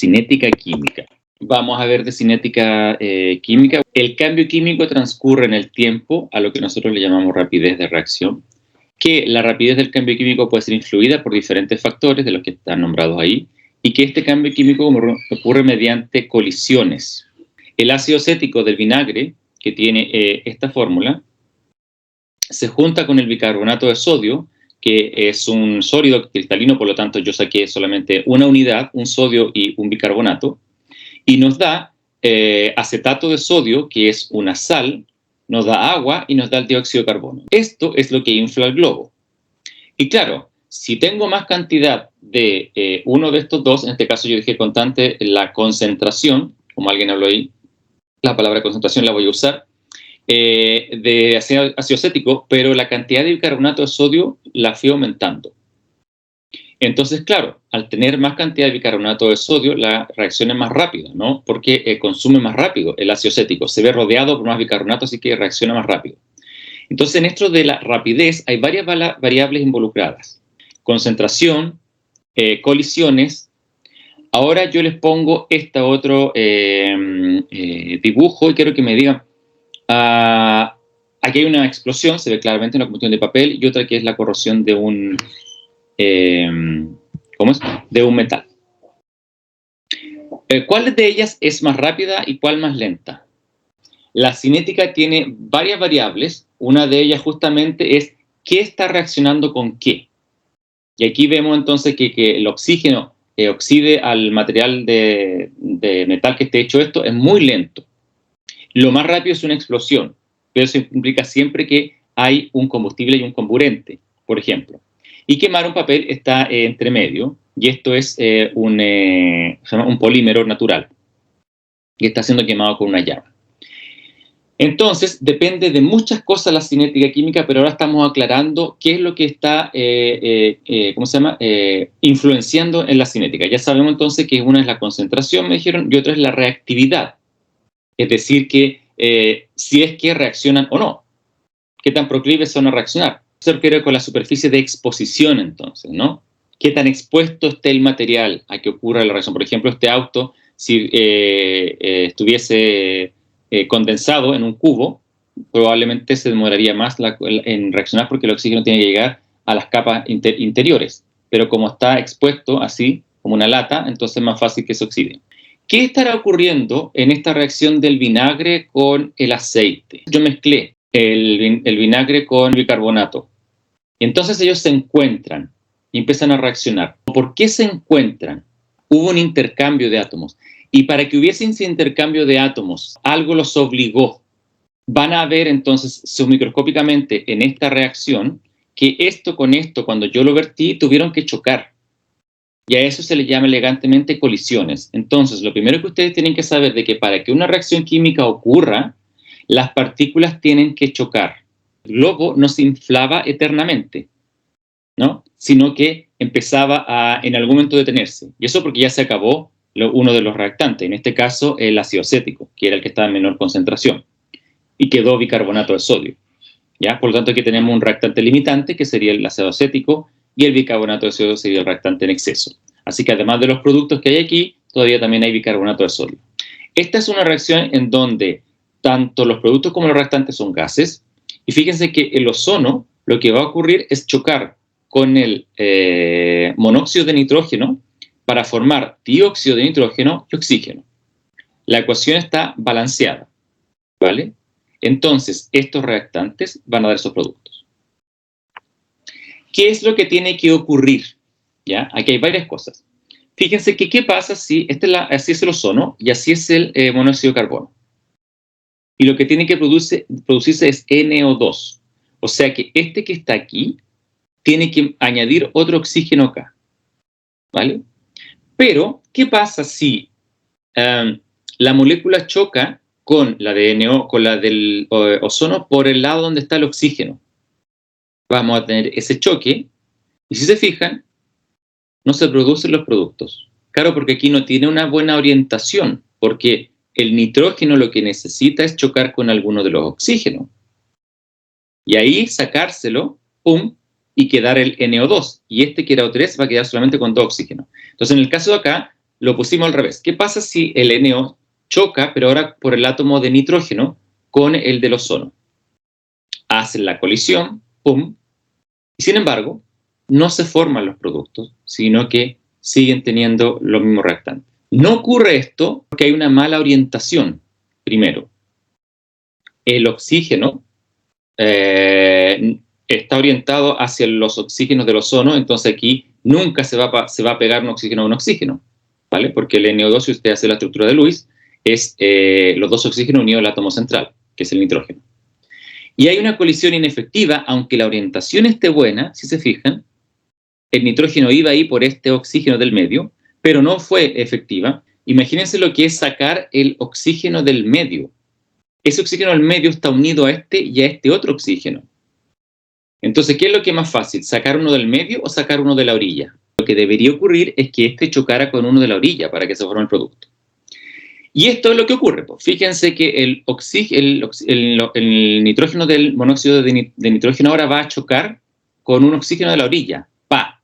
cinética química. Vamos a ver de cinética química. El cambio químico transcurre en el tiempo a lo que nosotros le llamamos rapidez de reacción, que la rapidez del cambio químico puede ser influida por diferentes factores de los que están nombrados ahí, y que este cambio químico ocurre mediante colisiones. El ácido acético del vinagre, que tiene esta fórmula, se junta con el bicarbonato de sodio, que es un sólido cristalino, por lo tanto yo saqué solamente una unidad, un sodio y un bicarbonato, y nos da acetato de sodio, que es una sal, nos da agua y nos da el dióxido de carbono. Esto es lo que infla el globo. Y claro, si tengo más cantidad de uno de estos dos, en este caso yo dije constante la concentración, como alguien habló ahí, la palabra concentración la voy a usar, de ácido acético, pero la cantidad de bicarbonato de sodio la fui aumentando. Entonces, claro, al tener más cantidad de bicarbonato de sodio, la reacción es más rápida, ¿no? Porque consume más rápido el ácido acético, se ve rodeado por más bicarbonato, así que reacciona más rápido. Entonces, en esto de la rapidez hay varias variables involucradas. Concentración, colisiones. Ahora yo les pongo este otro dibujo y quiero que me digan, aquí hay una explosión, se ve claramente una combustión de papel, y otra que es la corrosión de un... ¿cómo es? De un metal. ¿Cuál de ellas es más rápida y cuál más lenta? La cinética tiene varias variables. Una de ellas justamente es qué está reaccionando con qué. Y aquí vemos entonces que el oxígeno oxide al material de metal que esté hecho esto es muy lento. Lo más rápido es una explosión, pero eso implica siempre que hay un combustible y un comburente, por ejemplo. Y quemar un papel está entre medio, y esto es un polímero natural, y está siendo quemado con una llama. Entonces, depende de muchas cosas la cinética química, pero ahora estamos aclarando qué es lo que está influenciando en la cinética. Ya sabemos entonces que una es la concentración, me dijeron, y otra es la reactividad. Es decir, que si es que reaccionan o no, qué tan proclives son a reaccionar. Eso refiere con la superficie de exposición, entonces, ¿no? Qué tan expuesto esté el material a que ocurra la reacción. Por ejemplo, este auto, si estuviese condensado en un cubo, probablemente se demoraría más en reaccionar porque el oxígeno tiene que llegar a las capas interiores. Pero como está expuesto así, como una lata, entonces es más fácil que se oxide. ¿Qué estará ocurriendo en esta reacción del vinagre con el aceite? Yo mezclé el vinagre con bicarbonato. Entonces ellos se encuentran y empiezan a reaccionar. ¿Por qué se encuentran? Hubo un intercambio de átomos. Y para que hubiese ese intercambio de átomos, algo los obligó. Van a ver entonces submicroscópicamente en esta reacción que esto con esto, cuando yo lo vertí, tuvieron que chocar. Y a eso se le llama elegantemente colisiones. Entonces, lo primero que ustedes tienen que saber es que para que una reacción química ocurra, las partículas tienen que chocar. El globo no se inflaba eternamente, ¿no? Sino que empezaba en algún momento detenerse. Y eso porque ya se acabó uno de los reactantes, en este caso el ácido acético, que era el que estaba en menor concentración, y quedó bicarbonato de sodio. ¿Ya? Por lo tanto, aquí tenemos un reactante limitante, que sería el ácido acético, y el bicarbonato de sodio sería el reactante en exceso. Así que además de los productos que hay aquí, todavía también hay bicarbonato de sodio. Esta es una reacción en donde tanto los productos como los reactantes son gases, y fíjense que el ozono, lo que va a ocurrir es chocar con el monóxido de nitrógeno para formar dióxido de nitrógeno y oxígeno. La ecuación está balanceada, ¿vale? Entonces, estos reactantes van a dar esos productos. ¿Qué es lo que tiene que ocurrir? ¿Ya? Aquí hay varias cosas. Fíjense que qué pasa si así es el ozono y así es el monóxido de carbono. Y lo que tiene que producirse es NO2. O sea que este que está aquí tiene que añadir otro oxígeno acá. ¿Vale? Pero, ¿qué pasa si la molécula choca con la de NO, con la del ozono por el lado donde está el oxígeno? Vamos a tener ese choque, y si se fijan, no se producen los productos. Claro, porque aquí no tiene una buena orientación, porque el nitrógeno lo que necesita es chocar con alguno de los oxígenos. Y ahí sacárselo, ¡pum!, y quedar el NO2. Y este que era O3 va a quedar solamente con 2 oxígenos. Entonces, en el caso de acá, lo pusimos al revés. ¿Qué pasa si el NO choca, pero ahora por el átomo de nitrógeno, con el del ozono? Hacen la colisión, ¡pum! Y sin embargo, no se forman los productos, sino que siguen teniendo los mismos reactantes. No ocurre esto porque hay una mala orientación, primero. El oxígeno está orientado hacia los oxígenos del ozono, entonces aquí nunca se va a pegar un oxígeno a un oxígeno, ¿vale? Porque el NO2, si usted hace la estructura de Lewis, es los dos oxígenos unidos al átomo central, que es el nitrógeno. Y hay una colisión inefectiva, aunque la orientación esté buena, si se fijan, el nitrógeno iba ahí por este oxígeno del medio, pero no fue efectiva. Imagínense lo que es sacar el oxígeno del medio. Ese oxígeno del medio está unido a este y a este otro oxígeno. Entonces, ¿qué es lo que es más fácil? ¿Sacar uno del medio o sacar uno de la orilla? Lo que debería ocurrir es que este chocara con uno de la orilla para que se forme el producto. Y esto es lo que ocurre. Pues. Fíjense que el nitrógeno del monóxido de nitrógeno ahora va a chocar con un oxígeno de la orilla. ¡Pa!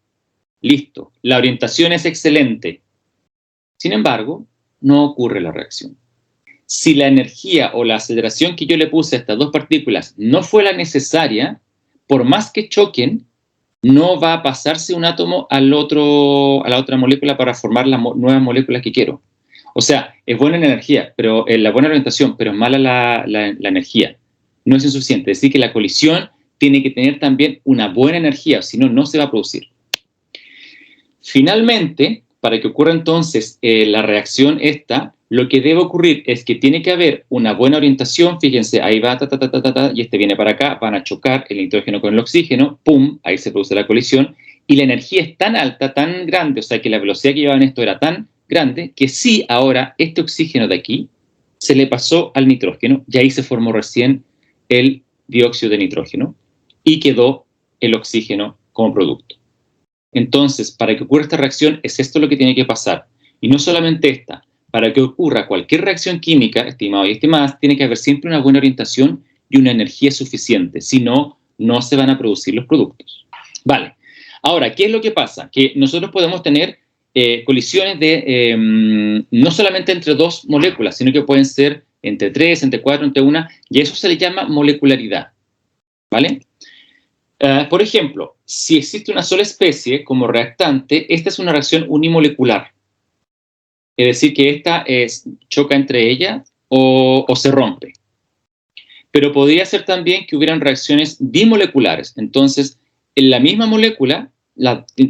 Listo. La orientación es excelente. Sin embargo, no ocurre la reacción. Si la energía o la aceleración que yo le puse a estas dos partículas no fue la necesaria, por más que choquen, no va a pasarse un átomo a la otra molécula para formar las nuevas moléculas que quiero. O sea, es buena la energía, pero la buena orientación, pero es mala la energía. No es insuficiente. Es decir, que la colisión tiene que tener también una buena energía, si no, no se va a producir. Finalmente, para que ocurra entonces la reacción esta, lo que debe ocurrir es que tiene que haber una buena orientación. Fíjense, ahí va, y este viene para acá, van a chocar el nitrógeno con el oxígeno, pum, ahí se produce la colisión, y la energía es tan alta, tan grande, o sea que la velocidad que llevaban esto era tan grande, que sí, ahora este oxígeno de aquí se le pasó al nitrógeno, y ahí se formó recién el dióxido de nitrógeno, y quedó el oxígeno como producto. Entonces, para que ocurra esta reacción, es esto lo que tiene que pasar. Y no solamente esta. Para que ocurra cualquier reacción química, estimados y estimadas, tiene que haber siempre una buena orientación y una energía suficiente. Si no, no se van a producir los productos. Vale. Ahora, ¿qué es lo que pasa? Que nosotros podemos tener colisiones no solamente entre dos moléculas, sino que pueden ser entre tres, entre cuatro, entre una, y a eso se le llama molecularidad. ¿Vale? Por ejemplo, si existe una sola especie como reactante, esta es una reacción unimolecular. Es decir, que esta choca entre ellas o se rompe. Pero podría ser también que hubieran reacciones bimoleculares. Entonces, en la misma molécula,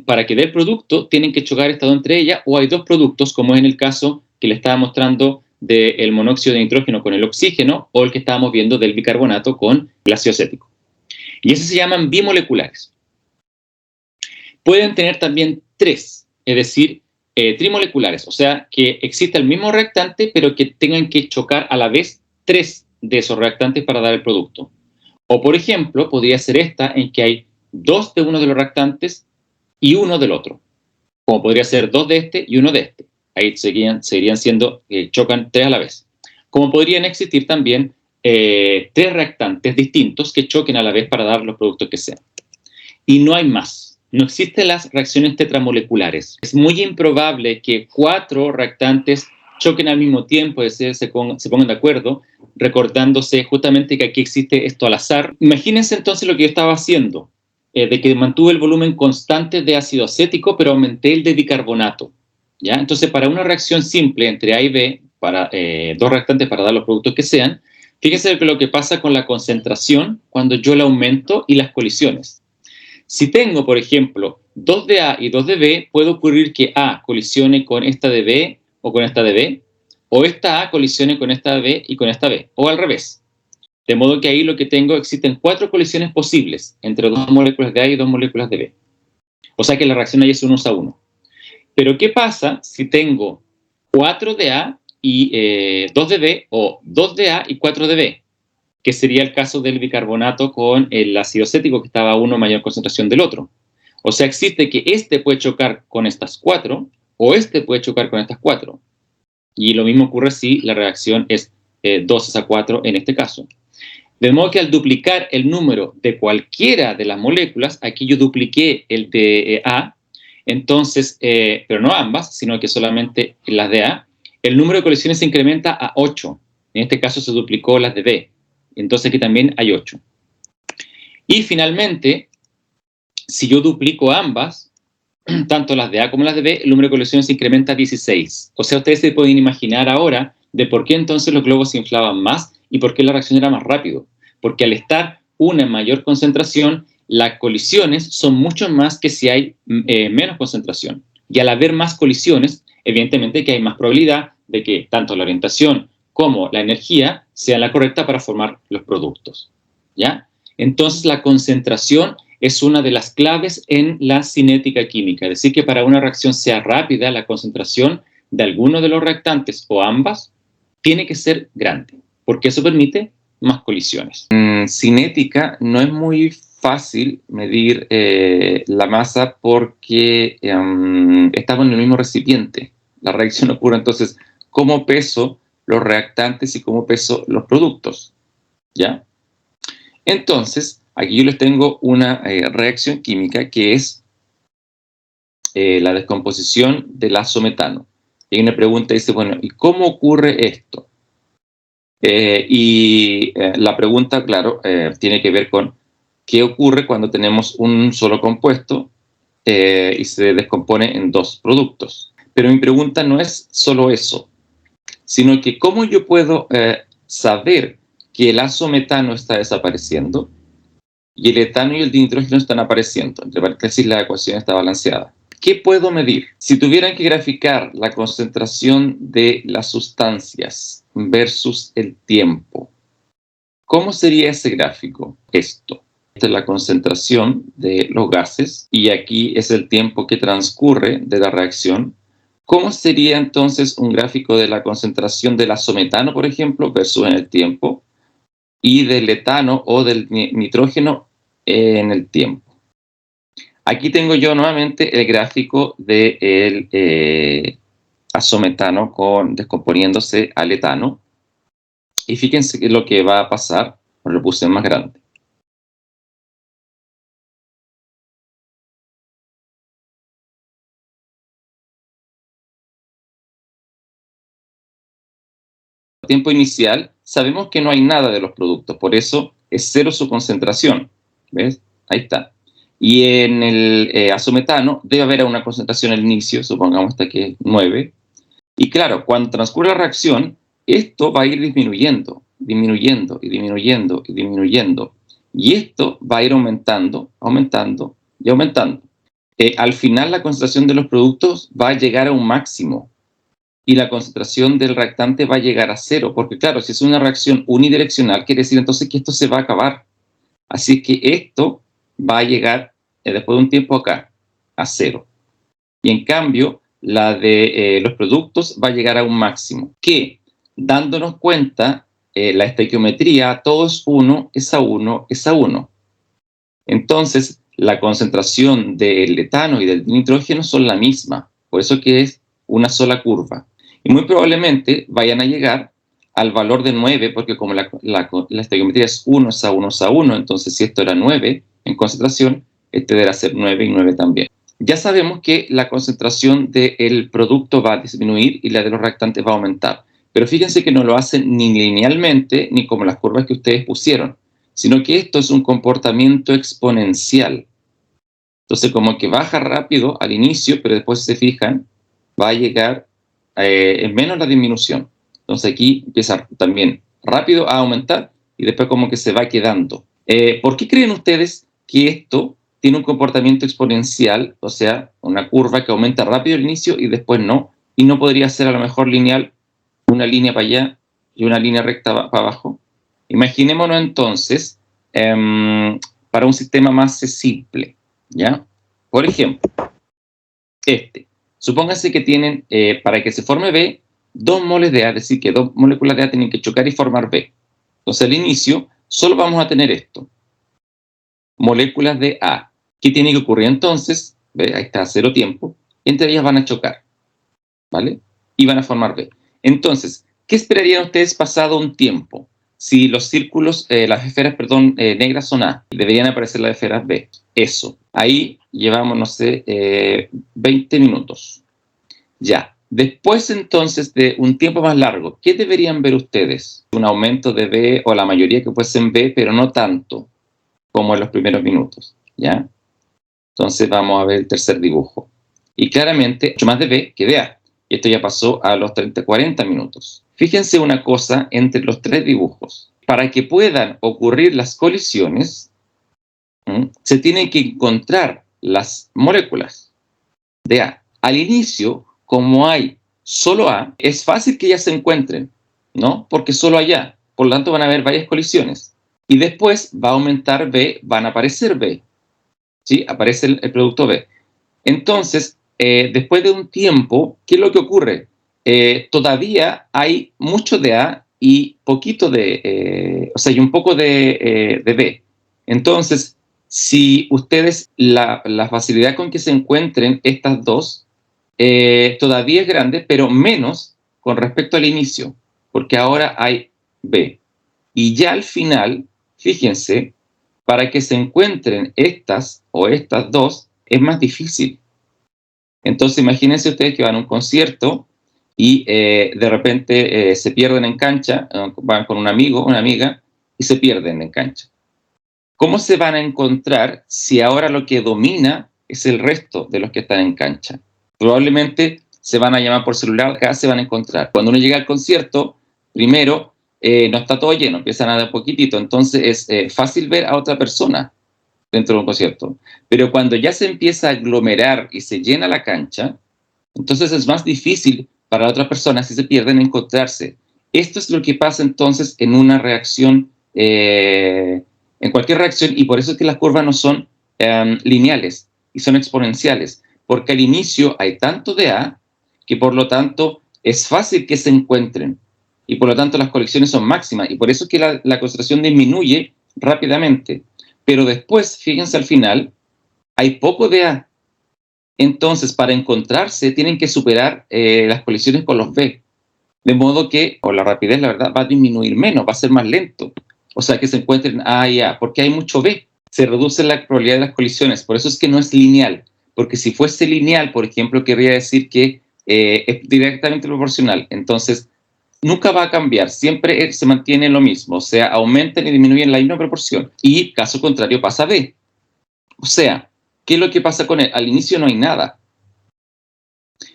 para que dé el producto, tienen que chocar estas dos entre ellas, o hay dos productos, como es en el caso que le estaba mostrando del monóxido de nitrógeno con el oxígeno, o el que estábamos viendo del bicarbonato con el ácido acético. Y esos se llaman bimoleculares. Pueden tener también tres, es decir, trimoleculares, o sea, que exista el mismo reactante, pero que tengan que chocar a la vez tres de esos reactantes para dar el producto. O, por ejemplo, podría ser esta, en que hay dos de uno de los reactantes y uno del otro. Como podría ser dos de este y uno de este. Ahí seguirían siendo, chocan tres a la vez. Como podrían existir también tres reactantes distintos que choquen a la vez para dar los productos que sean. Y no hay más. No existen las reacciones tetramoleculares. Es muy improbable que cuatro reactantes choquen al mismo tiempo, es decir, se pongan de acuerdo, recordándose justamente que aquí existe esto al azar. Imagínense entonces lo que yo estaba haciendo, de que mantuve el volumen constante de ácido acético, pero aumenté el de bicarbonato. ¿Ya? Entonces, para una reacción simple entre A y B, para dos reactantes para dar los productos que sean, fíjense lo que pasa con la concentración cuando yo la aumento y las colisiones. Si tengo, por ejemplo, 2 de A y 2 de B, puede ocurrir que A colisione con esta de B o con esta de B, o esta A colisione con esta de B y con esta B, o al revés. De modo que ahí lo que tengo, existen 4 colisiones posibles entre 2 moléculas de A y 2 moléculas de B. O sea que la reacción ahí es 1 a 1. Pero ¿qué pasa si tengo 4 de A y 2 de B, o 2 de A y 4 de B? Que sería el caso del bicarbonato con el ácido acético, que estaba a uno mayor concentración del otro. O sea, existe que este puede chocar con estas 4, o este puede chocar con estas 4. Y lo mismo ocurre si la reacción es 2 a 4 en este caso. De modo que al duplicar el número de cualquiera de las moléculas, aquí yo dupliqué el de A, Entonces, pero no ambas, sino que solamente las de A, el número de colisiones se incrementa a 8. En este caso se duplicó las de B. Entonces aquí también hay 8. Y finalmente, si yo duplico ambas, tanto las de A como las de B, el número de colisiones se incrementa a 16. O sea, ustedes se pueden imaginar ahora de por qué entonces los globos se inflaban más y por qué la reacción era más rápido. Porque al estar una en mayor concentración, las colisiones son mucho más que si hay menos concentración. Y al haber más colisiones, evidentemente que hay más probabilidad de que tanto la orientación como la energía sea la correcta para formar los productos, ¿ya? Entonces la concentración es una de las claves en la cinética química, es decir, que para una reacción sea rápida, la concentración de alguno de los reactantes o ambas tiene que ser grande, porque eso permite más colisiones. En cinética no es muy fácil medir la masa porque estamos en el mismo recipiente. La reacción ocurre entonces como peso los reactantes y como peso los productos, ¿ya? Entonces, aquí yo les tengo una reacción química que es la descomposición del azometano. Y hay una pregunta dice, bueno, ¿y cómo ocurre esto? La pregunta, claro, tiene que ver con qué ocurre cuando tenemos un solo compuesto y se descompone en dos productos. Pero mi pregunta no es solo eso, sino que cómo yo puedo saber que el azometano está desapareciendo y el etano y el dinitrógeno están apareciendo. Entre paréntesis, la ecuación está balanceada. ¿Qué puedo medir? Si tuvieran que graficar la concentración de las sustancias versus el tiempo, ¿cómo sería ese gráfico? Esta es la concentración de los gases y aquí es el tiempo que transcurre de la reacción. ¿Cómo sería entonces un gráfico de la concentración del azometano, por ejemplo, versus en el tiempo, y del etano o del nitrógeno en el tiempo? Aquí tengo yo nuevamente el gráfico del azometano descomponiéndose al etano. Y fíjense que lo que va a pasar, lo puse más grande. Tiempo inicial, sabemos que no hay nada de los productos, por eso es cero su concentración. ¿Ves? Ahí está. Y en el azometano debe haber una concentración al inicio, supongamos esta que es 9. Y claro, cuando transcurre la reacción, esto va a ir disminuyendo, disminuyendo y disminuyendo y disminuyendo. Y esto va a ir aumentando, aumentando y aumentando. Al final la concentración de los productos va a llegar a un máximo y la concentración del reactante va a llegar a cero, porque claro, si es una reacción unidireccional, quiere decir entonces que esto se va a acabar. Así que esto va a llegar después de un tiempo acá, a cero. Y en cambio, la de los productos va a llegar a un máximo, que dándonos cuenta, la estequiometría, todo es 1, es a 1, es a 1. Entonces, la concentración del etano y del nitrógeno son la misma, por eso que es una sola curva. Y muy probablemente vayan a llegar al valor de 9, porque como la estequiometría es 1, es a 1, es a 1, entonces si esto era 9 en concentración, este deberá ser 9 y 9 también. Ya sabemos que la concentración del producto va a disminuir y la de los reactantes va a aumentar. Pero fíjense que no lo hacen ni linealmente ni como las curvas que ustedes pusieron, sino que esto es un comportamiento exponencial. Entonces como que baja rápido al inicio, pero después si se fijan, va a llegar en menos la disminución. Entonces aquí empieza también rápido a aumentar y después como que se va quedando. ¿Por qué creen ustedes que esto tiene un comportamiento exponencial, o sea, una curva que aumenta rápido al inicio y después no, y no podría ser a lo mejor lineal, una línea para allá y una línea recta para abajo? Imaginémonos entonces para un sistema más simple, ¿ya? Por ejemplo, supónganse que tienen, para que se forme B, 2 moles de A, es decir, que 2 moléculas de A tienen que chocar y formar B. Entonces al inicio solo vamos a tener esto, moléculas de A. ¿Qué tiene que ocurrir entonces? ¿Ve? Ahí está, cero tiempo. Entre ellas van a chocar, ¿vale? Y van a formar B. Entonces, ¿qué esperarían ustedes pasado un tiempo? Si los círculos, las esferas, perdón, negras son A, deberían aparecer las esferas B. Eso. Ahí llevamos, no sé, 20 minutos. Ya. Después, entonces, de un tiempo más largo, ¿qué deberían ver ustedes? Un aumento de B, o la mayoría que fuesen B, pero no tanto como en los primeros minutos, ¿ya? Entonces vamos a ver el tercer dibujo. Y claramente, mucho más de B que de A. Y esto ya pasó a los 30-40 minutos. Fíjense una cosa entre los tres dibujos. Para que puedan ocurrir las colisiones, se tienen que encontrar las moléculas de A. Al inicio, como hay solo A, es fácil que ya se encuentren, ¿no? Porque solo hay A. Por lo tanto, van a haber varias colisiones. Y después va a aumentar B, van a aparecer B. ¿Sí? Aparece el producto B. Entonces, después de un tiempo, ¿qué es lo que ocurre? Todavía hay mucho de A y poquito de, o sea, y un poco de B. Entonces, si ustedes, la facilidad con que se encuentren estas dos, todavía es grande, pero menos con respecto al inicio, porque ahora hay B. Y ya al final, fíjense, para que se encuentren estas o estas dos, es más difícil. Entonces imagínense ustedes que van a un concierto y de repente se pierden en cancha, van con un amigo, una amiga, y se pierden en cancha. ¿Cómo se van a encontrar si ahora lo que domina es el resto de los que están en cancha? Probablemente se van a llamar por celular, acá se van a encontrar. Cuando uno llega al concierto, primero no está todo lleno, empiezan a dar poquitito, entonces es fácil ver a otra persona dentro de un concierto. Pero cuando ya se empieza a aglomerar y se llena la cancha, entonces es más difícil para otras personas, si se pierden, encontrarse. Esto es lo que pasa entonces en una reacción, en cualquier reacción, y por eso es que las curvas no son lineales y son exponenciales, porque al inicio hay tanto de A que por lo tanto es fácil que se encuentren y por lo tanto las colecciones son máximas, y por eso es que la concentración disminuye rápidamente. Pero después, fíjense al final, hay poco de A. Entonces, para encontrarse, tienen que superar las colisiones con los B. De modo que, o la rapidez, la verdad, va a disminuir menos, va a ser más lento. O sea, que se encuentren A y A, porque hay mucho B. Se reduce la probabilidad de las colisiones. Por eso es que no es lineal. Porque si fuese lineal, por ejemplo, querría decir que es directamente proporcional. Entonces, nunca va a cambiar, siempre se mantiene lo mismo, o sea, aumentan y disminuyen en la misma proporción. Y caso contrario pasa B. O sea, ¿qué es lo que pasa con él? Al inicio no hay nada,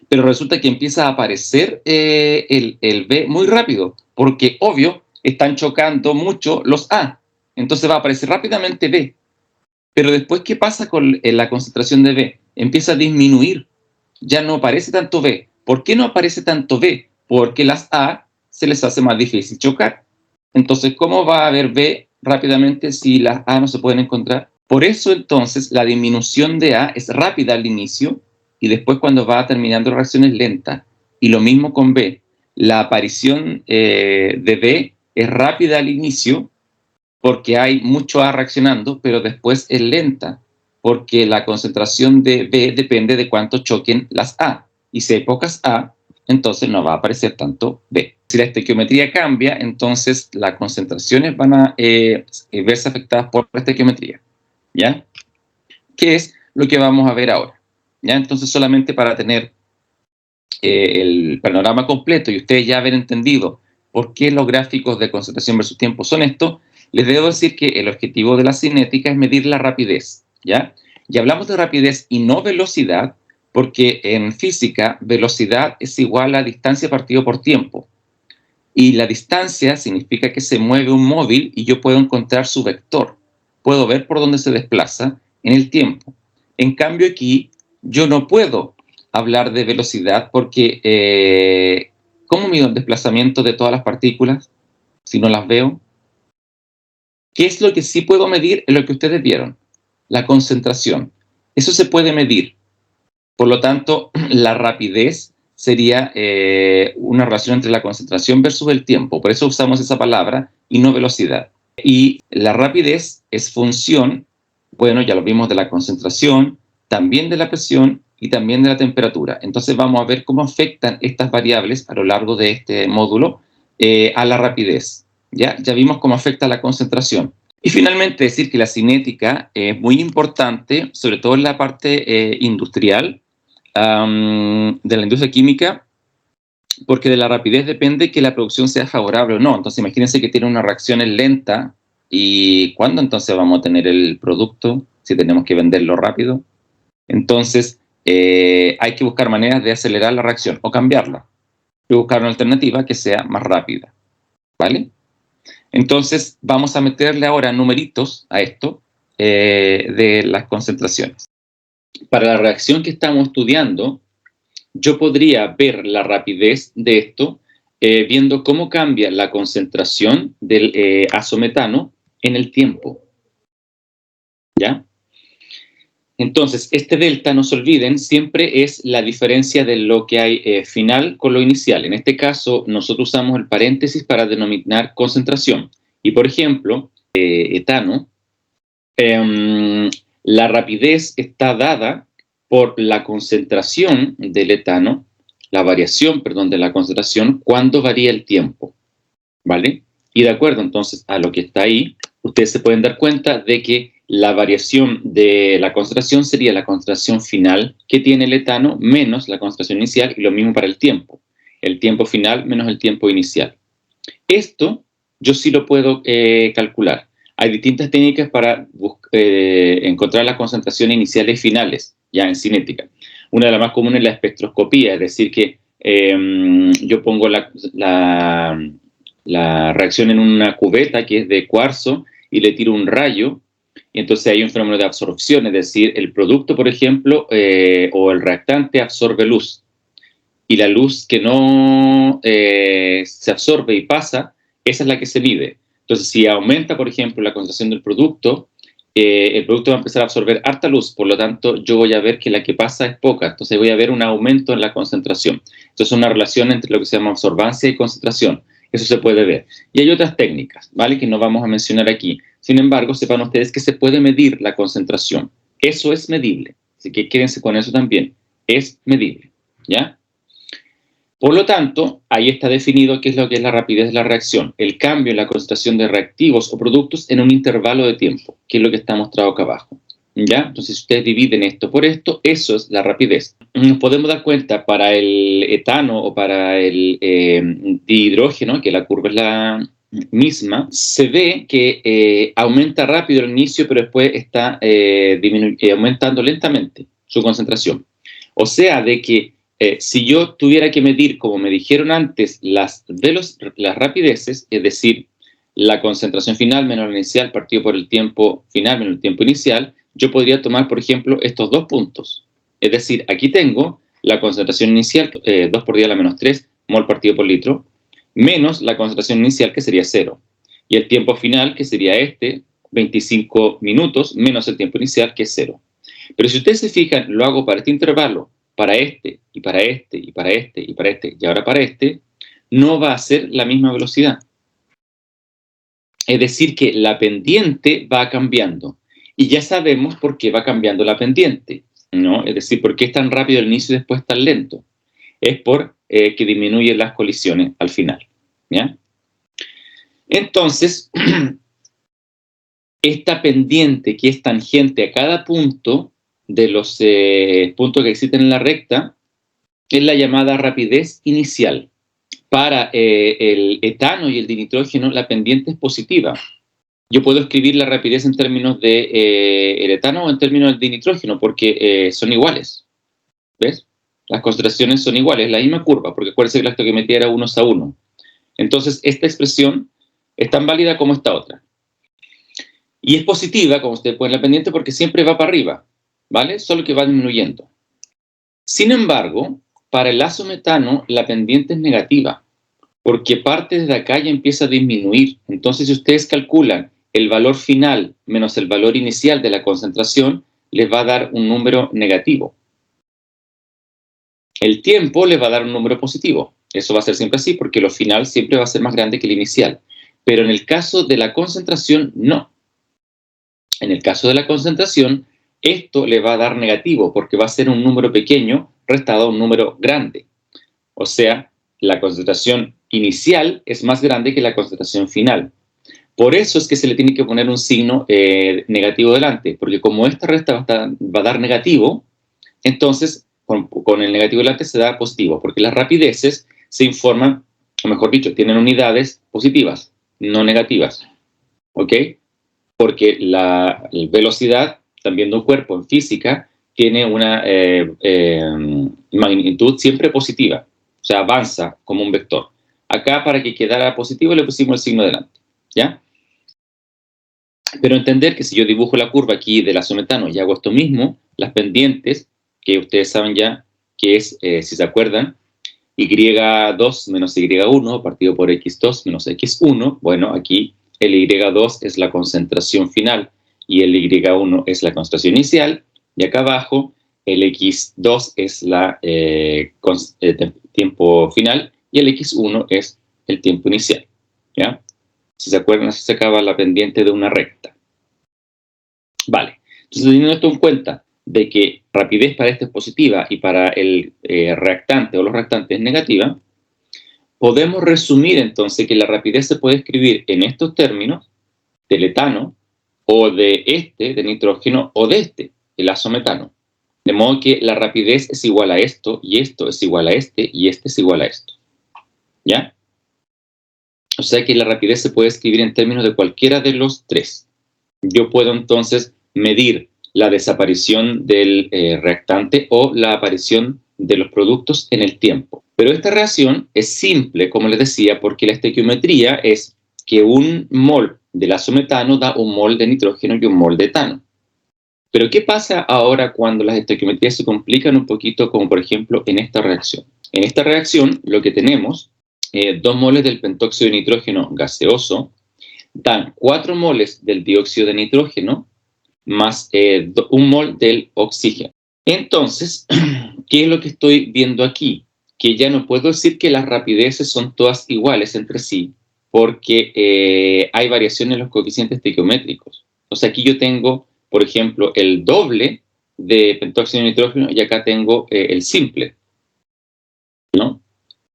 pero resulta que empieza a aparecer el B muy rápido, porque obvio, están chocando mucho los A, entonces va a aparecer rápidamente B. Pero después, ¿qué pasa con la concentración de B? Empieza a disminuir, ya no aparece tanto B. ¿Por qué no aparece tanto B? Porque las A se les hace más difícil chocar. Entonces, ¿cómo va a haber B rápidamente si las A no se pueden encontrar? Por eso, entonces, la disminución de A es rápida al inicio y después cuando va terminando la reacción es lenta. Y lo mismo con B. La aparición de B es rápida al inicio porque hay mucho A reaccionando, pero después es lenta porque la concentración de B depende de cuánto choquen las A. Y si hay pocas A, entonces no va a aparecer tanto B. Si la estequiometría cambia, entonces las concentraciones van a verse afectadas por la estequiometría, ¿ya? ¿Qué es lo que vamos a ver ahora? ¿Ya? Entonces, solamente para tener el panorama completo y ustedes ya haber entendido por qué los gráficos de concentración versus tiempo son esto, les debo decir que el objetivo de la cinética es medir la rapidez, ¿ya? Y hablamos de rapidez y no velocidad, porque en física velocidad es igual a distancia partido por tiempo. Y la distancia significa que se mueve un móvil y yo puedo encontrar su vector. Puedo ver por dónde se desplaza en el tiempo. En cambio aquí yo no puedo hablar de velocidad porque ¿cómo mido el desplazamiento de todas las partículas si no las veo? ¿Qué es lo que sí puedo medir? Es lo que ustedes vieron, la concentración. Eso se puede medir. Por lo tanto, la rapidez sería una relación entre la concentración versus el tiempo. Por eso usamos esa palabra y no velocidad. Y la rapidez es función, bueno, ya lo vimos, de la concentración, también de la presión y también de la temperatura. Entonces vamos a ver cómo afectan estas variables a lo largo de este módulo a la rapidez. Ya vimos cómo afecta la concentración. Y finalmente decir que la cinética es muy importante, sobre todo en la parte industrial, de la industria química, porque de la rapidez depende que la producción sea favorable o no. Entonces imagínense que tiene una reacción lenta, ¿y cuándo entonces vamos a tener el producto si tenemos que venderlo rápido? Entonces hay que buscar maneras de acelerar la reacción o cambiarla y buscar una alternativa que sea más rápida, ¿vale? Entonces vamos a meterle ahora numeritos a esto de las concentraciones. Para la reacción que estamos estudiando, yo podría ver la rapidez de esto viendo cómo cambia la concentración del azometano en el tiempo, ¿ya? Entonces, este delta, no se olviden, siempre es la diferencia de lo que hay final con lo inicial. En este caso, nosotros usamos el paréntesis para denominar concentración. Y, por ejemplo, etano, la rapidez está dada por la concentración del etano, la variación, perdón, de la concentración cuando varía el tiempo, ¿vale? Y de acuerdo entonces a lo que está ahí, ustedes se pueden dar cuenta de que la variación de la concentración sería la concentración final que tiene el etano menos la concentración inicial, y lo mismo para el tiempo final menos el tiempo inicial. Esto yo sí lo puedo calcular. Hay distintas técnicas para encontrar las concentraciones iniciales y finales, ya en cinética. Una de las más comunes es la espectroscopía, es decir, que yo pongo la reacción en una cubeta que es de cuarzo y le tiro un rayo, y entonces hay un fenómeno de absorción, es decir, el producto, por ejemplo, o el reactante absorbe luz, y la luz que no se absorbe y pasa, esa es la que se mide. Entonces, si aumenta, por ejemplo, la concentración del producto, el producto va a empezar a absorber harta luz, por lo tanto, yo voy a ver que la que pasa es poca, entonces voy a ver un aumento en la concentración. Entonces, es una relación entre lo que se llama absorbancia y concentración. Eso se puede ver. Y hay otras técnicas, ¿vale?, que no vamos a mencionar aquí. Sin embargo, sepan ustedes que se puede medir la concentración. Eso es medible. Así que quédense con eso también. Es medible, ¿ya? Por lo tanto, ahí está definido qué es lo que es la rapidez de la reacción, el cambio en la concentración de reactivos o productos en un intervalo de tiempo, que es lo que está mostrado acá abajo, ¿ya? Entonces, si ustedes dividen esto por esto, eso es la rapidez. Nos podemos dar cuenta para el etano o para el dihidrógeno, que la curva es la misma, se ve que aumenta rápido al inicio, pero después está aumentando lentamente su concentración. O sea, de que si yo tuviera que medir, como me dijeron antes, las rapideces, es decir, la concentración final menos la inicial partido por el tiempo final menos el tiempo inicial, yo podría tomar, por ejemplo, estos dos puntos. Es decir, aquí tengo la concentración inicial, 2 por 10 a la menos 3 mol partido por litro, menos la concentración inicial, que sería 0. Y el tiempo final, que sería 25 minutos, menos el tiempo inicial, que es 0. Pero si ustedes se fijan, lo hago para este intervalo, para este, y para este, y para este, y para este, y ahora para este, no va a ser la misma velocidad. Es decir, que la pendiente va cambiando. Y ya sabemos por qué va cambiando la pendiente, ¿no? Es decir, por qué es tan rápido el inicio y después tan lento. Es por que disminuyen las colisiones al final, ¿ya? Entonces, esta pendiente que es tangente a cada punto de los puntos que existen en la recta es la llamada rapidez inicial. Para el etano y el dinitrógeno, la pendiente es positiva. Yo puedo escribir la rapidez en términos de el etano o en términos del dinitrógeno, porque son iguales. ¿Ves? Las concentraciones son iguales, la misma curva, porque acuérdense que la estoiquiometría era 1:1. Entonces, esta expresión es tan válida como esta otra. Y es positiva, como ustedes pueden ver la pendiente, porque siempre va para arriba, ¿vale? Solo que va disminuyendo. Sin embargo, para el azometano, la pendiente es negativa, porque parte desde acá y empieza a disminuir. Entonces, si ustedes calculan el valor final menos el valor inicial de la concentración, les va a dar un número negativo. El tiempo les va a dar un número positivo. Eso va a ser siempre así, porque lo final siempre va a ser más grande que el inicial. Pero en el caso de la concentración, no. En el caso de la concentración, esto le va a dar negativo, porque va a ser un número pequeño restado a un número grande. O sea, la concentración inicial es más grande que la concentración final. Por eso es que se le tiene que poner un signo negativo delante, porque como esta resta va a dar negativo, entonces con el negativo delante se da positivo, porque las rapideces se informan, o mejor dicho, tienen unidades positivas, no negativas, ¿ok? Porque la velocidad, también de un cuerpo en física, tiene una magnitud siempre positiva, o sea, avanza como un vector. Acá, para que quedara positivo, le pusimos el signo delante, ¿ya? Pero entender que si yo dibujo la curva aquí del azometano y hago esto mismo, las pendientes, que ustedes saben ya que es, si se acuerdan, y2 menos y1 partido por x2 menos x1, bueno, aquí el y2 es la concentración final y el y1 es la concentración inicial, y acá abajo el x2 es la tiempo final y el x1 es el tiempo inicial, ¿ya? Si se acuerdan, así se acaba la pendiente de una recta. Vale, entonces teniendo esto en cuenta de que rapidez para este es positiva y para el reactante o los reactantes es negativa, podemos resumir entonces que la rapidez se puede escribir en estos términos del etano o de nitrógeno o de el azometano. De modo que la rapidez es igual a esto y esto es igual a y este es igual a esto. ¿Ya? O sea que la rapidez se puede escribir en términos de cualquiera de los tres. Yo puedo entonces medir la desaparición del reactante o la aparición de los productos en el tiempo. Pero esta reacción es simple, como les decía, porque la estequiometría es que un mol del azometano da un mol de nitrógeno y un mol de etano. Pero ¿qué pasa ahora cuando las estequiometrías se complican un poquito, como por ejemplo en esta reacción? En esta reacción lo que tenemos, 2 moles del pentóxido de nitrógeno gaseoso, dan 4 moles del dióxido de nitrógeno más 1 mol del oxígeno. Entonces, ¿qué es lo que estoy viendo aquí? Que ya no puedo decir que las rapideces son todas iguales entre sí, porque hay variaciones en los coeficientes estequiométricos. O sea, aquí yo tengo, por ejemplo, el doble de pentóxido de nitrógeno y acá tengo el simple, ¿no?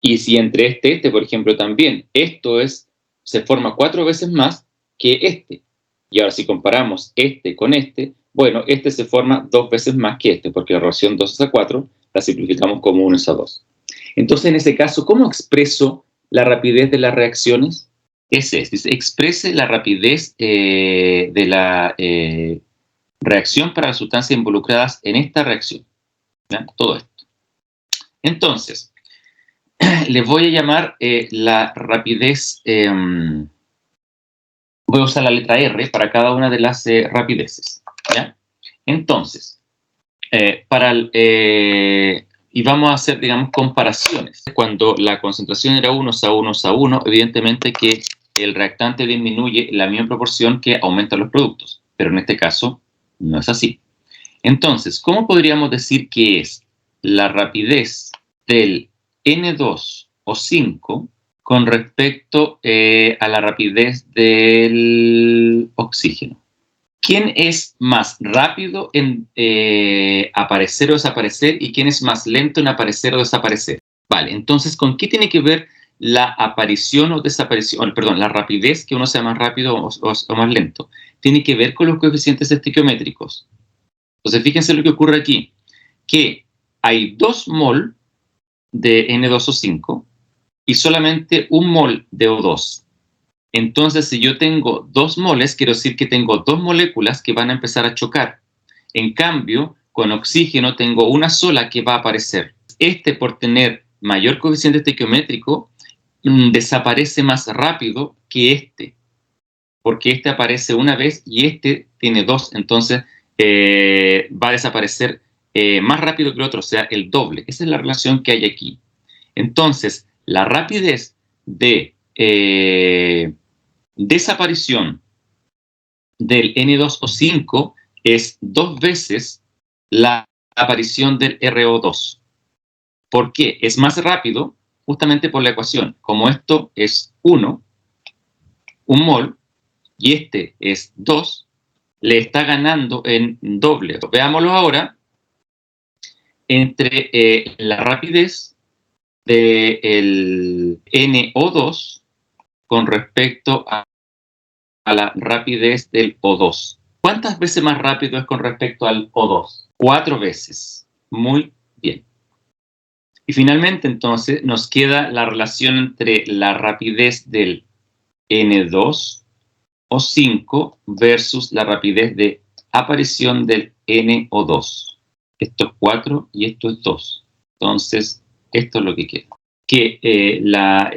Y si entre este, por ejemplo, también, se forma 4 veces más que este. Y ahora si comparamos este con este, bueno, este se forma 2 veces más que este, porque la relación 2 es a 4 la simplificamos como 1 es a 2. Entonces, en ese caso, ¿cómo expreso la rapidez de las reacciones? Dice, exprese la rapidez de la reacción para las sustancias involucradas en esta reacción. ¿Ya? Todo esto. Entonces, les voy a llamar la rapidez, voy a usar la letra R para cada una de las rapideces, ¿ya? Entonces, y vamos a hacer, digamos, comparaciones. Cuando la concentración era 1 a 1 a 1, evidentemente que el reactante disminuye en la misma proporción que aumentan los productos, pero en este caso no es así. Entonces, ¿cómo podríamos decir que es la rapidez del N2 o 5 con respecto a la rapidez del oxígeno? ¿Quién es más rápido en aparecer o desaparecer y quién es más lento en aparecer o desaparecer? Vale, entonces, ¿con qué tiene que ver la aparición o desaparición, perdón, la rapidez, que uno sea más rápido o más lento? Tiene que ver con los coeficientes estequiométricos. Entonces, fíjense lo que ocurre aquí, que hay 2 mol de N2O5 y solamente 1 mol de O2. Entonces, si yo tengo 2 moles, quiero decir que tengo 2 moléculas que van a empezar a chocar. En cambio, con oxígeno tengo una sola que va a aparecer. Por tener mayor coeficiente estequiométrico, desaparece más rápido que porque este aparece una vez y este tiene 2, entonces va a desaparecer más rápido que el otro, o sea, el doble. Esa es la relación que hay aquí. Entonces, la rapidez de desaparición del N2O5 es 2 veces la aparición del RO2. ¿Por qué? Es más rápido justamente por la ecuación. Como esto es 1 mol, y este es 2, le está ganando en doble. Veámoslo ahora entre la rapidez del NO2 con respecto a la rapidez del O2. ¿Cuántas veces más rápido es con respecto al O2? 4 veces. Muy bien. Y finalmente, entonces, nos queda la relación entre la rapidez del N2 O5 versus la rapidez de aparición del NO2. Esto es 4 y esto es 2. Entonces, esto es lo que queda. Que la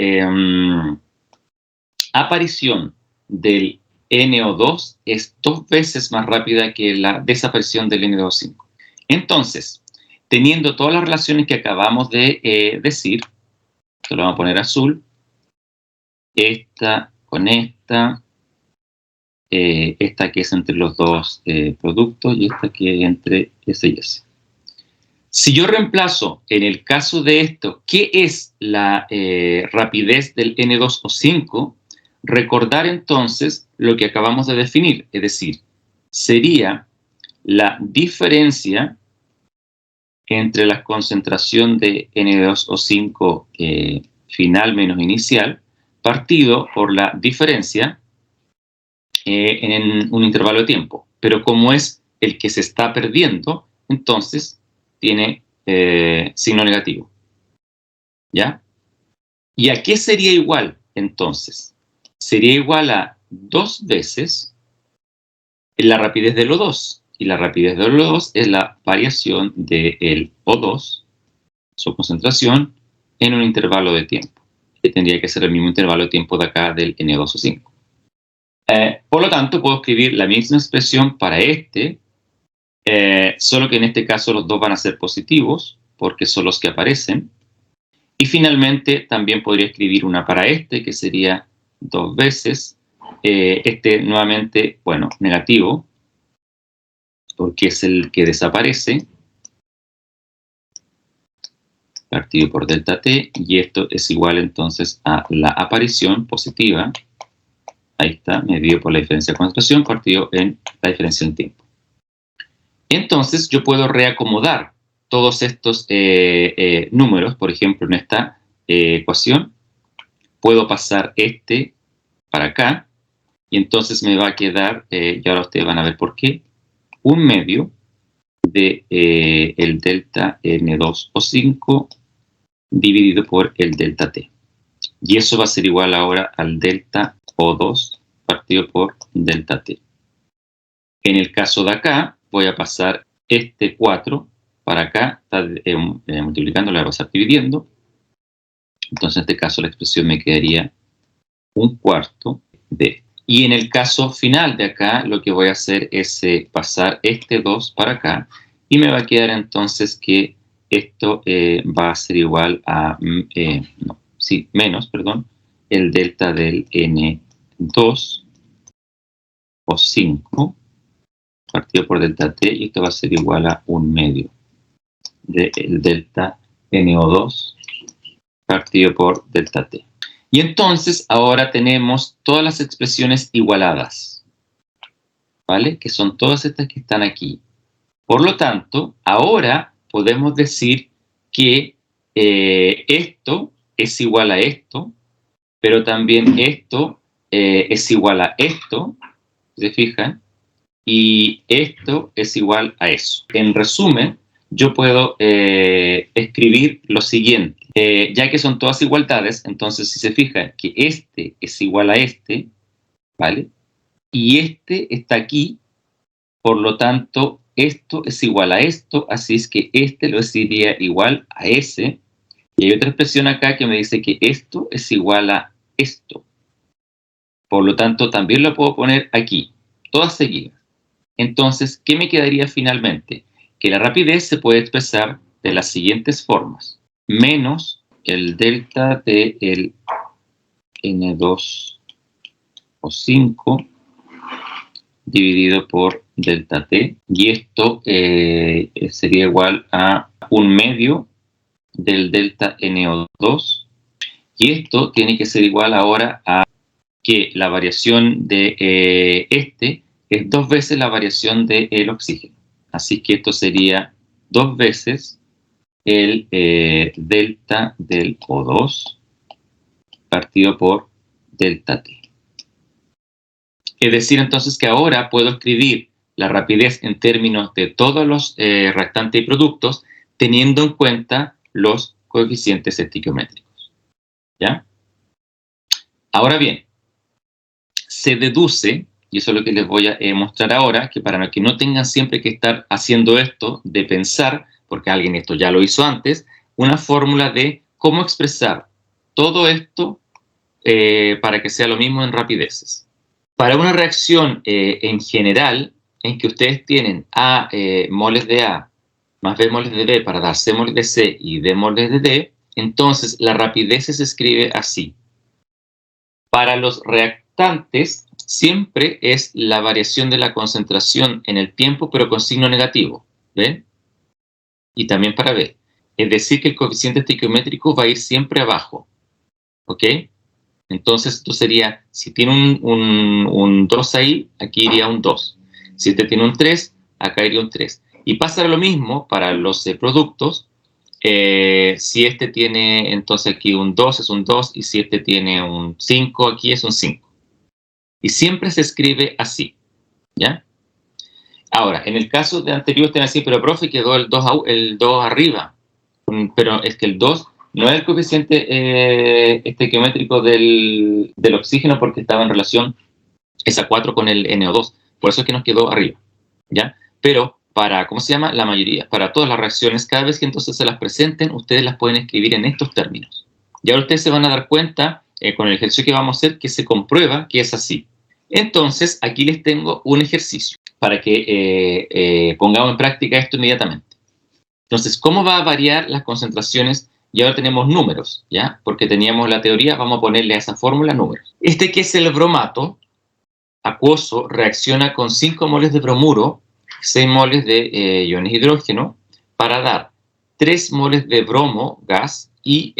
aparición del NO2 es 2 veces más rápida que la desaparición del N2O5. Entonces, teniendo todas las relaciones que acabamos de decir, esto lo vamos a poner azul, esta con esta que es entre los dos productos y esta que es entre S y S. Si yo reemplazo en el caso de esto, ¿qué es la rapidez del N2O5? Recordar entonces lo que acabamos de definir, es decir, sería la diferencia entre la concentración de N2O5 final menos inicial, partido por la diferencia en un intervalo de tiempo. Pero como es el que se está perdiendo, entonces tiene signo negativo. ¿Ya? ¿Y a qué sería igual entonces? Sería igual a 2 veces la rapidez del O2. Y la rapidez del O2 es la variación del O2, su concentración, en un intervalo de tiempo, que tendría que ser el mismo intervalo de tiempo de acá del N2O5. Por lo tanto, puedo escribir la misma expresión para este, solo que en este caso los dos van a ser positivos, porque son los que aparecen. Y finalmente, también podría escribir una para este, que sería 2 veces, este nuevamente, bueno, negativo, porque es el que desaparece, partido por delta t, y esto es igual entonces a la aparición positiva, ahí está, medido por la diferencia de concentración, partido en la diferencia en tiempo. Entonces yo puedo reacomodar todos estos números, por ejemplo, en esta ecuación, puedo pasar este para acá, y entonces me va a quedar, y ahora ustedes van a ver por qué, 1/2 de el delta N2O5 dividido por el delta T. Y eso va a ser igual ahora al delta O2 partido por delta T. En el caso de acá, voy a pasar este 4 para acá, está multiplicando, la voy a pasar dividiendo. Entonces, en este caso, la expresión me quedaría 1/4 de. Y en el caso final de acá, lo que voy a hacer es pasar este 2 para acá, y me va a quedar entonces que esto va a ser igual a, el delta del N2 O5 partido por delta t, y esto va a ser igual a 1/2 del delta NO2 partido por delta t. Y entonces ahora tenemos todas las expresiones igualadas, ¿vale? Que son todas estas que están aquí. Por lo tanto, ahora podemos decir que esto es igual a esto, pero también esto es igual a esto, ¿se fijan? Y esto es igual a eso. En resumen, yo puedo escribir lo siguiente. Ya que son todas igualdades, entonces si se fijan que este es igual a este, ¿vale? Y este está aquí, por lo tanto, esto es igual a esto, así es que este lo sería igual a ese. Y hay otra expresión acá que me dice que esto es igual a esto. Por lo tanto, también lo puedo poner aquí, todas seguidas. Entonces, ¿qué me quedaría finalmente? Que la rapidez se puede expresar de las siguientes formas. Menos el delta de el N2O5 dividido por delta t. Y esto sería igual a 1/2 del delta NO2. Y esto tiene que ser igual ahora a que la variación de este es 2 veces la variación del oxígeno. Así que esto sería 2 veces el delta del O2 partido por delta T. Es decir, entonces, que ahora puedo escribir la rapidez en términos de todos los reactantes y productos, teniendo en cuenta los coeficientes estequiométricos. ¿Ya? Ahora bien, se deduce, y eso es lo que les voy a mostrar ahora, que para que no tengan siempre que estar haciendo esto, de pensar, porque alguien esto ya lo hizo antes, una fórmula de cómo expresar todo esto para que sea lo mismo en rapideces. Para una reacción en general, en que ustedes tienen A moles de A más B moles de B para dar C moles de C y D moles de D, entonces la rapidez se escribe así. Para los reactantes siempre es la variación de la concentración en el tiempo, pero con signo negativo. ¿Ven? Y también para B. Es decir, que el coeficiente estequiométrico va a ir siempre abajo. ¿Ok? Entonces esto sería, si tiene un 2 ahí, aquí iría un 2. Si este tiene un 3, acá iría un 3. Y pasa lo mismo para los productos. Si este tiene entonces aquí un 2 es un 2 y si este tiene un 5 aquí es un 5. Y siempre se escribe así. ¿Ya? Ahora, en el caso de anterior estén así, pero profe quedó el 2 arriba. Pero es que el 2 no es el coeficiente estequiométrico del oxígeno porque estaba en relación esa 4 con el NO2. Por eso es que nos quedó arriba. ¿Ya? Pero para, ¿cómo se llama? La mayoría, para todas las reacciones, cada vez que entonces se las presenten, ustedes las pueden escribir en estos términos. Y ahora ustedes se van a dar cuenta, con el ejercicio que vamos a hacer, que se comprueba que es así. Entonces, aquí les tengo un ejercicio para que pongamos en práctica esto inmediatamente. Entonces, ¿cómo va a variar las concentraciones? Y ahora tenemos números, ¿ya? Porque teníamos la teoría, vamos a ponerle a esa fórmula números. Este que es el bromato acuoso reacciona con 5 moles de bromuro, 6 moles de iones de hidrógeno, para dar 3 moles de bromo, gas, y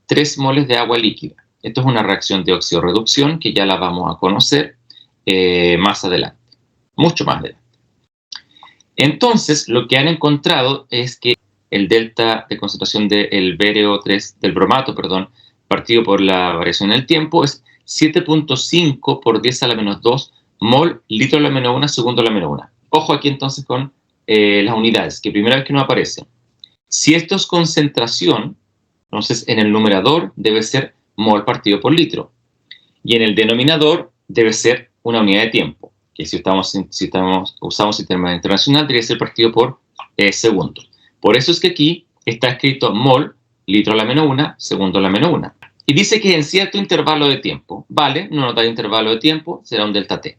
3 moles de agua líquida. Esto es una reacción de oxidorreducción que ya la vamos a conocer más adelante, mucho más adelante. Entonces, lo que han encontrado es que el delta de concentración del BRO3, del bromato, perdón, partido por la variación en el tiempo, es 7.5 por 10 a la menos 2 mol litro a la menos 1 segundo a la menos 1. Ojo aquí entonces con las unidades, que primera vez que nos aparecen. Si esto es concentración, entonces en el numerador debe ser mol partido por litro. Y en el denominador debe ser una unidad de tiempo, que si usamos sistema internacional, debería ser partido por segundo. Por eso es que aquí está escrito mol, litro a la menos 1, segundo a la menos 1. Y dice que en cierto intervalo de tiempo, ¿vale? No nota de intervalo de tiempo, será un delta T.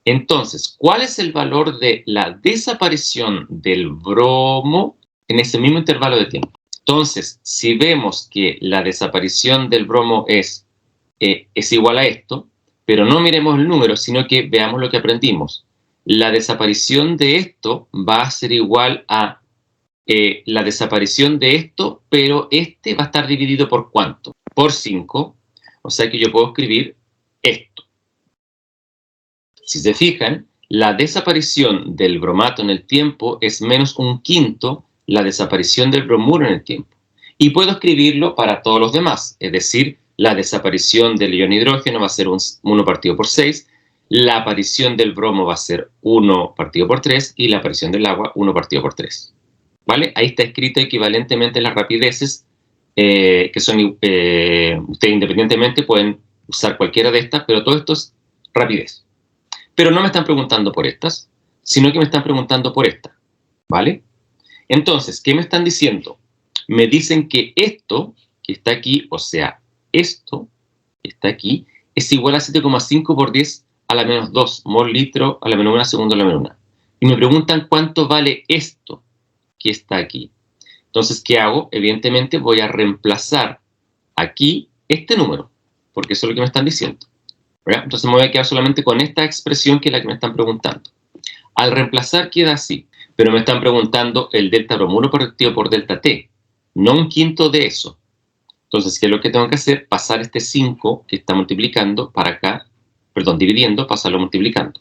Entonces, ¿cuál es el valor de la desaparición del bromo en ese mismo intervalo de tiempo? Entonces, si vemos que la desaparición del bromo es igual a esto, pero no miremos el número, sino que veamos lo que aprendimos. La desaparición de esto va a ser igual a la desaparición de esto, pero este va a estar dividido por ¿cuánto? Por 5, o sea que yo puedo escribir esto. Si se fijan, la desaparición del bromato en el tiempo es menos un quinto la desaparición del bromuro en el tiempo. Y puedo escribirlo para todos los demás, es decir, la desaparición del ion hidrógeno va a ser 1 partido por 6, la aparición del bromo va a ser 1 partido por 3 y la aparición del agua 1 partido por 3. ¿Vale? Ahí está escrito equivalentemente las rapideces, que son, ustedes independientemente pueden usar cualquiera de estas, pero todo esto es rapidez. Pero no me están preguntando por estas, sino que me están preguntando por esta. ¿Vale? Entonces, ¿qué me están diciendo? Me dicen que esto, que está aquí, o sea, esto, que está aquí, es igual a 7,5 por 10 a la menos 2 mol litro a la menos 1 segundo a la menos 1. Y me preguntan cuánto vale esto que está aquí. Entonces, ¿qué hago? Evidentemente voy a reemplazar aquí este número, porque eso es lo que me están diciendo. ¿Verdad? Entonces me voy a quedar solamente con esta expresión que es la que me están preguntando. Al reemplazar queda así, pero me están preguntando el delta bromuro partido por delta T, no un quinto de eso. Entonces, ¿qué es lo que tengo que hacer? Pasar este 5 que está multiplicando para acá, perdón, dividiendo, pasarlo multiplicando.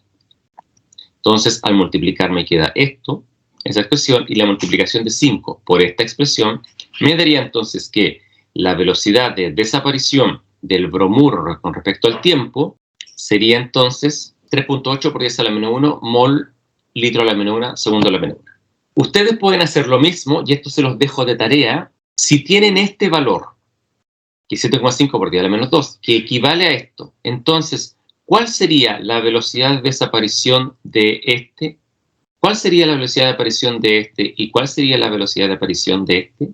Entonces, al multiplicar me queda esto, esa expresión, y la multiplicación de 5 por esta expresión me daría entonces que la velocidad de desaparición del bromuro con respecto al tiempo sería entonces 3.8 por 10 a la menos 1 mol litro a la menos 1 segundo a la menos 1. Ustedes pueden hacer lo mismo, y esto se los dejo de tarea, si tienen este valor, que es 7,5 por 10 a la menos 2, que equivale a esto. Entonces, ¿cuál sería la velocidad de desaparición de este? ¿Cuál sería la velocidad de aparición de este? ¿Y cuál sería la velocidad de aparición de este?